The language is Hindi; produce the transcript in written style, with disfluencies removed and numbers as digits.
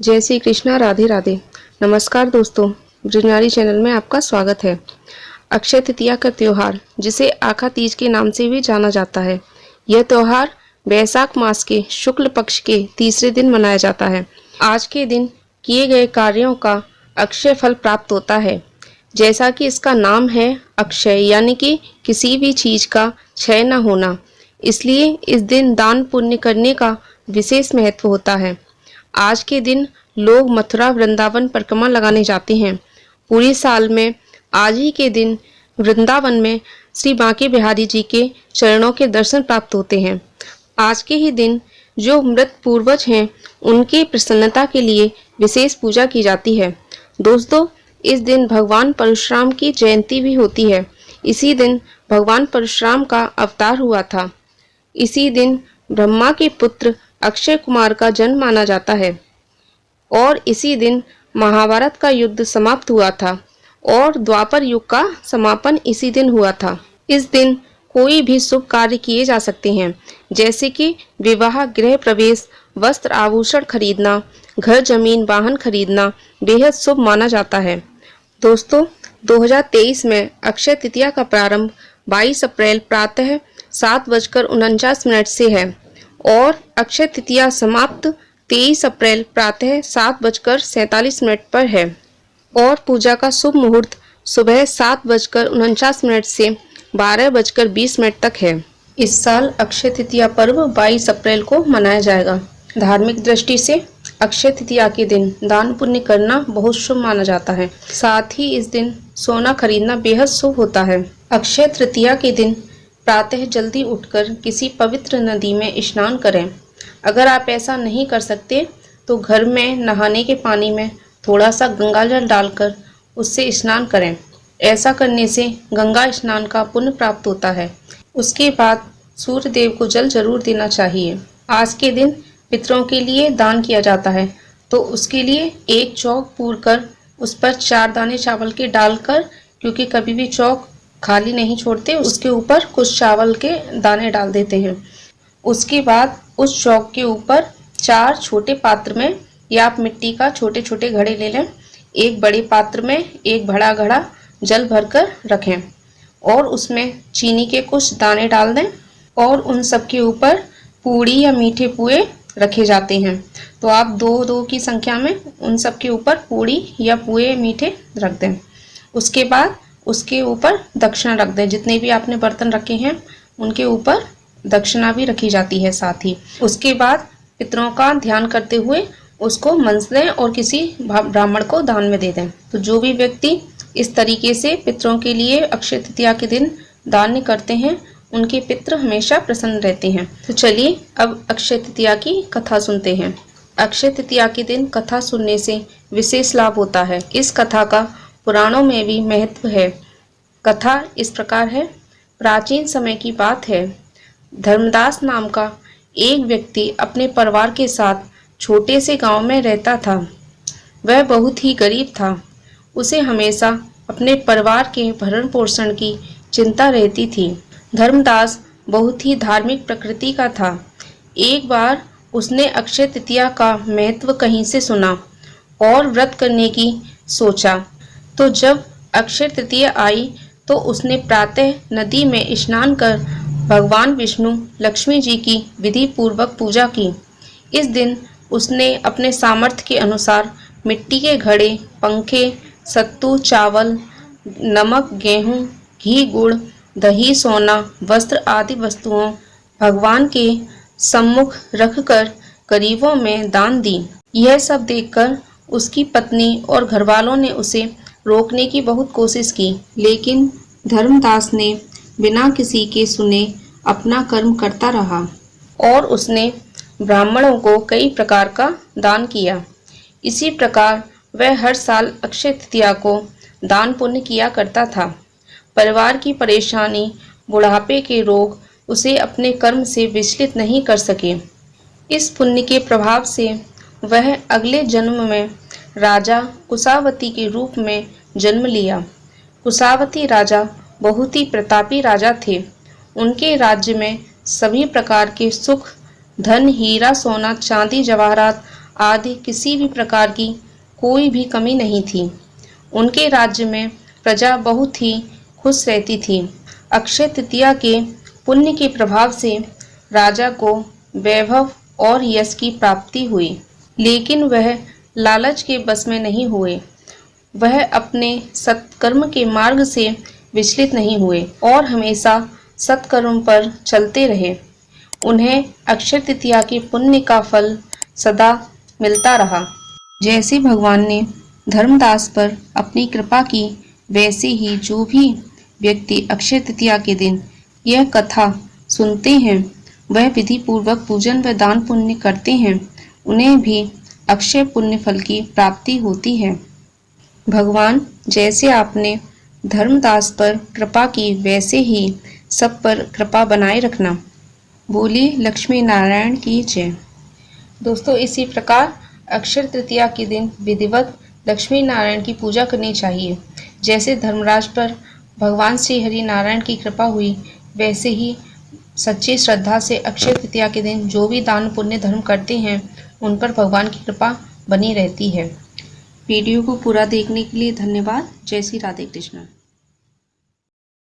जय श्री कृष्णा, राधे राधे। नमस्कार दोस्तों, ब्रजनारी चैनल में आपका स्वागत है। अक्षय तृतीया का त्यौहार, जिसे आखा तीज के नाम से भी जाना जाता है, यह त्यौहार वैशाख मास के शुक्ल पक्ष के तीसरे दिन मनाया जाता है। आज के दिन किए गए कार्यों का अक्षय फल प्राप्त होता है। जैसा कि इसका नाम है अक्षय, यानी कि किसी भी चीज का क्षय न होना, इसलिए इस दिन दान पुण्य करने का विशेष महत्व होता है। आज के दिन लोग मथुरा वृंदावन परिक्रमा लगाने जाते हैं। पूरी साल में आज ही के दिन वृंदावन में श्री बांके बिहारी जी के चरणों के दर्शन प्राप्त होते हैं। आज के ही दिन जो मृत पूर्वज हैं, उनकी प्रसन्नता के लिए विशेष पूजा की जाती है। दोस्तों, इस दिन भगवान परशुराम की जयंती भी होती है। इसी दिन भगवान परशुराम का अवतार हुआ था। इसी दिन ब्रह्मा के पुत्र अक्षय कुमार का जन्म माना जाता है और इसी दिन महाभारत का युद्ध समाप्त हुआ था और द्वापर युग का समापन इसी दिन हुआ था। इस दिन कोई भी शुभ कार्य किए जा सकते हैं, जैसे कि विवाह, गृह प्रवेश, वस्त्र आभूषण खरीदना, घर जमीन वाहन खरीदना बेहद शुभ माना जाता है। दोस्तों, 2023 में अक्षय तृतीया का प्रारंभ 22 अप्रैल प्रातः 7:49 से है और अक्षय तृतीया समाप्त 23 अप्रैल प्रातः 7:47 पर है और पूजा का शुभ मुहूर्त सुबह 7:49 से 12:20 तक है। इस साल अक्षय तृतीया पर्व 22 अप्रैल को मनाया जाएगा। धार्मिक दृष्टि से अक्षय तृतीया के दिन दान पुण्य करना बहुत शुभ माना जाता है। साथ ही इस दिन सोना खरीदना बेहद शुभ होता है। अक्षय तृतीया के दिन प्रातः जल्दी उठकर किसी पवित्र नदी में स्नान करें। अगर आप ऐसा नहीं कर सकते तो घर में नहाने के पानी में थोड़ा सा गंगा जल डालकर उससे स्नान करें। ऐसा करने से गंगा स्नान का पुण्य प्राप्त होता है। उसके बाद सूर्य देव को जल जरूर देना चाहिए। आज के दिन पितरों के लिए दान किया जाता है, तो उसके लिए एक चौक पूरकर उस पर 4 दाने चावल के डालकर, क्योंकि कभी भी चौक खाली नहीं छोड़ते, उसके ऊपर कुछ चावल के दाने डाल देते हैं। उसके बाद उस चौक के ऊपर 4 छोटे पात्र में, या आप मिट्टी का छोटे छोटे घड़े ले लें, एक बड़े पात्र में एक बड़ा घड़ा जल भरकर रखें और उसमें चीनी के कुछ दाने डाल दें और उन सब के ऊपर पूड़ी या मीठे पुए रखे जाते हैं। तो आप 2-2 की संख्या में उन सब के ऊपर पूड़ी या पुए मीठे रख दें। उसके बाद उसके ऊपर दक्षिणा रख दें। जितने भी आपने बर्तन रखे हैं उनके ऊपर दक्षिणा भी रखी जाती है साथ ही। उसके बाद पितरों का ध्यान करते हुए उसको मंस दें और किसी ब्राह्मण को दान में दे दें। तो जो भी व्यक्ति इस तरीके से पितरों के लिए अक्षय तृतीया के दिन दान करते हैं, उनके पितृ हमेशा प्रसन्न रहते हैं। तो चलिए अब अक्षय तृतीया की कथा सुनते हैं। अक्षय तृतीया के दिन कथा सुनने से विशेष लाभ होता है। इस कथा का पुराणों में भी महत्व है। कथा इस प्रकार है। प्राचीन समय की बात है। धर्मदास नाम का एक व्यक्ति अपने परिवार के साथ छोटे से गांव में रहता था। वह बहुत ही गरीब था। उसे हमेशा अपने परिवार के भरण पोषण की चिंता रहती थी। धर्मदास बहुत ही धार्मिक प्रकृति का था। एक बार उसने अक्षय तृतीया का महत्व कहीं से सुना और व्रत करने की सोचा। तो जब अक्षय तृतीया आई तो उसने प्रातः नदी में स्नान कर भगवान विष्णु, लक्ष्मी जी की विधि पूर्वक पूजा की। इस दिन उसने अपने सामर्थ्य के अनुसार मिट्टी के घड़े, पंखे, सत्तू, चावल, नमक, गेहूं, घी, गुड़, दही, सोना, वस्त्र आदि वस्तुओं भगवान के सम्मुख रखकर गरीबों में दान दी। यह सब देखकर उसकी पत्नी और घरवालों ने उसे रोकने की बहुत कोशिश की, लेकिन धर्मदास ने बिना किसी के सुने अपना कर्म करता रहा और उसने ब्राह्मणों को कई प्रकार का दान किया। इसी प्रकार वह हर साल अक्षय तृतीया को दान पुण्य किया करता था। परिवार की परेशानी, बुढ़ापे के रोग उसे अपने कर्म से विचलित नहीं कर सके। इस पुण्य के प्रभाव से वह अगले जन्म में राजा कुशावती के रूप में जन्म लिया। कुशावती राजा बहुत ही प्रतापी राजा थे। उनके राज्य में सभी प्रकार के सुख, धन, हीरा, सोना, चांदी, जवाहरात आदि किसी भी प्रकार की कोई भी कमी नहीं थी। उनके राज्य में प्रजा बहुत ही खुश रहती थी। अक्षय तृतीया के पुण्य के प्रभाव से राजा को वैभव और यश की प्राप्ति हुई, लेकिन वह लालच के बस में नहीं हुए। वह अपने सत्कर्म के मार्ग से विचलित नहीं हुए और हमेशा सत्कर्म पर चलते रहे। उन्हें अक्षय तृतीया के पुण्य का फल सदा मिलता रहा। जैसे भगवान ने धर्मदास पर अपनी कृपा की, वैसे ही जो भी व्यक्ति अक्षय तृतीया के दिन यह कथा सुनते हैं, वह विधि पूर्वक पूजन व दान पुण्य करते हैं, उन्हें भी अक्षय पुण्य फल की प्राप्ति होती है। भगवान जैसे आपने धर्मदास पर कृपा की, वैसे ही सब पर कृपा बनाए रखना। बोली लक्ष्मी नारायण की जय। दोस्तों, इसी प्रकार अक्षय तृतीया के दिन विधिवत लक्ष्मी नारायण की पूजा करनी चाहिए। जैसे धर्मराज पर भगवान श्री हरि नारायण की कृपा हुई, वैसे ही सच्ची श्रद्धा से अक्षय तृतीया के दिन जो भी दान पुण्य धर्म करते हैं, उन पर भगवान की कृपा बनी रहती है। वीडियो को पूरा देखने के लिए धन्यवाद। जय श्री राधे कृष्ण।